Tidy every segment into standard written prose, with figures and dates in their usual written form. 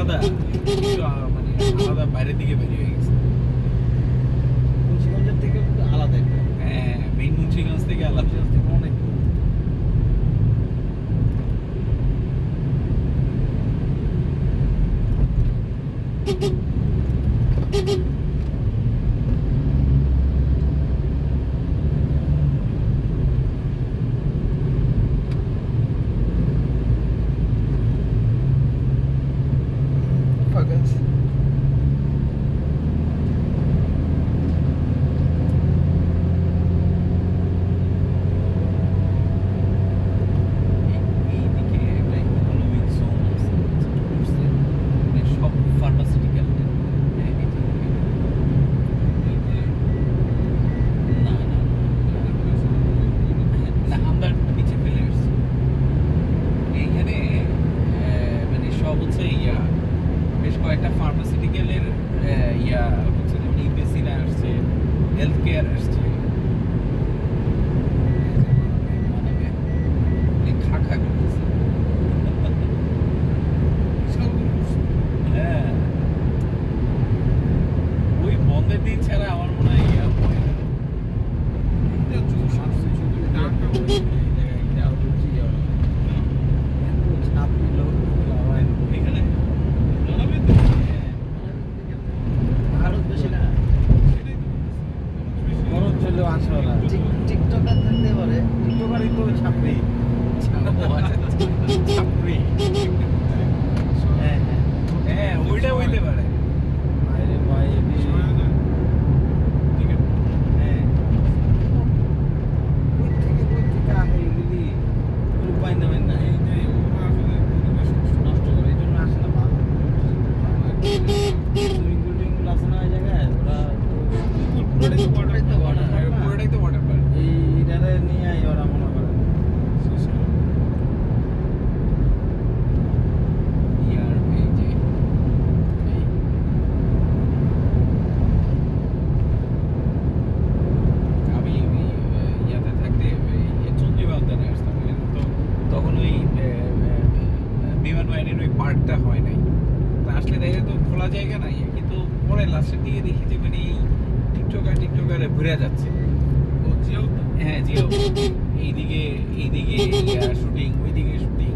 আলাদা কিছু মানে আলাদা বাইরের দিকে বেরিয়ে হয়ে গেছে। মুন্সিগঞ্জের থেকে আলাদা একটা। হ্যাঁ, মেইন মুন্সিগঞ্জ থেকে আলাদা। অনেক ফাঁকা আছে। এইদিকে একটা ইকোনমিক জোন আছে, বুঝছেন? মানে সব ফার্মাসিউটিক্যাল। না না না, আমরা পিছিয়ে ফেলে আসছি এইখানে। মানে সব হচ্ছে বেশ কয়েকটা ফার্মাসিউটিক্যালের হচ্ছে, যেমন ইউপিএসসি আসছে, হেলথ কেয়ার আসছে, মানে খা খা করতেছে। হ্যাঁ, ওই বন্ধের দিন ছাড়া আমার মনে হয় হয় না। এখানে ভারত বেশি না, খরচ চলেও আসে ওরা। টিকটকার থাকতে পারে, টিকটকারই তো ছাপড়ি। ছাপড়ি। হ্যাঁ হ্যাঁ হ্যাঁ, ওইটা হইতে পারে। আরে ভাই হ্যাঁ কই থেকে আহে এগুলি উপায় নেবেন না, নষ্ট করে এই জন্য আসে না। সুইমিং পুল টুইমিং আছে না ওই জায়গায়, ওরা পুরোটাই তো water park না। পুরোটাই তো ওয়াটার পার্ক। এইটারে নিয়ে আই ওরা মনে করে। ইয়ার এই যে এই আমি ইয়াতে থাকতে চন্দ্রিমা উদ্যানে আসতাম, তো তখন ওই বিমান বাহিনীর ওই পার্কটা হয় নাই। তা আসলে দেখে তো খোলা জায়গা নাই, কিন্তু পরে লাস্টের দিকে দেখি যে মানে এই টিকটকারে ঘুরে যাচ্ছে। হ্যাঁ, জিও। এইদিকে শুটিং, ওইদিকে শুটিং।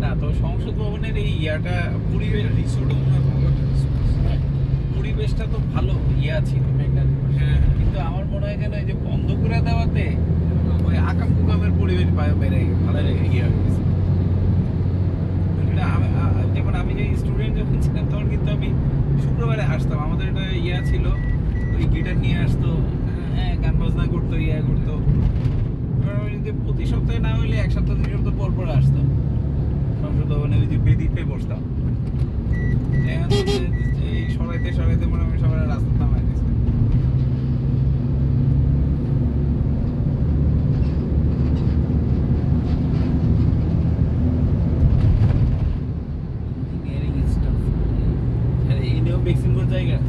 না তো সংসদ ভবনের এই পরিবেশটা তো ভালো ছিল, কিন্তু আমার মনে হয় যেন এই যে বন্ধ করে দেওয়াতে ওই আকাম কুকামের পরিবেশ বেড়ে ভালো হয়ে গেছে। যেমন আমি যে স্টুডেন্ট যখন ছিলাম তখন কিন্তু আমি শুক্রবারে আসতাম, আমাদের একটা ছিল, ওই গিটার নিয়ে আসতো, হ্যাঁ, গান বাজনা করতো, করতো। যদি প্রতি সপ্তাহে না হইলে এক সপ্তাহ 2 সপ্তাহ পর পর আসতাম সংসদ ভবনে, ওই যে বেদিতে বসতাম। এখন এই সরাইতে মনে হয় সবাই রাস্তা নামাই দিচ্ছে। ইঞ্জিনিয়ারিং স্টাফ, আরে এই নিয়েও বেক্সিমপুর জায়গা।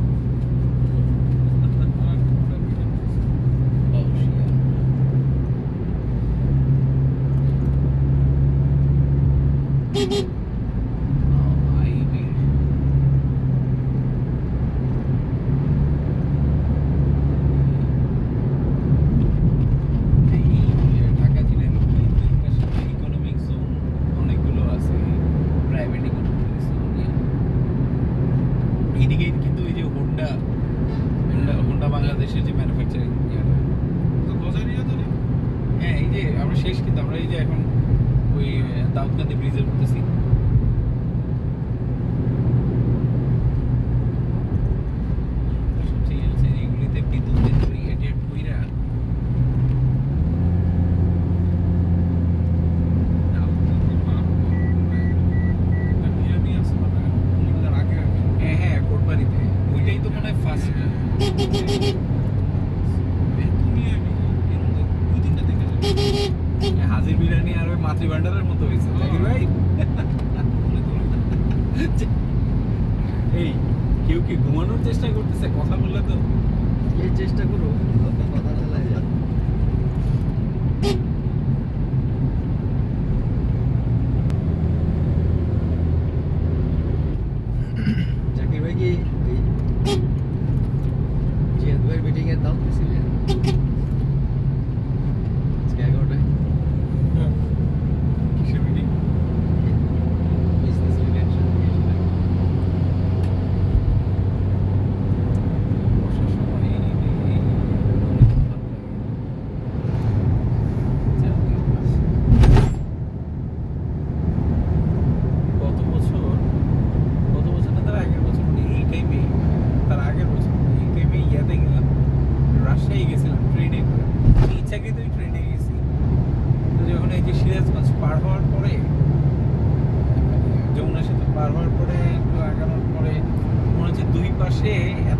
এইদিকে কিন্তু ওই যে হোন্ডা বাংলাদেশের যে ম্যানুফ্যাকচারিং হ্যাঁ, এই যে আমরা শেষ, কিন্তু আমরা এই যে এখন ওই দাউদকান্দি ব্রিজে উঠতেছি। এগুলিতে বিদ্যুতের রেডিয়েট কইরা হ্যাঁ কোটবাড়িতে, ওইটাই তো মনে হয় ফার্স্ট। হাজির বিরিয়ানি আর ওই মাতৃ ভান্ডারের মতো হয়েছে জাকির ভাই। এই কেউ কি ঘুমানোর চেষ্টা করতেছে কথা বললে তো এই চেষ্টা করো ওকে কথা চালাই যায় জাকির ভাই কি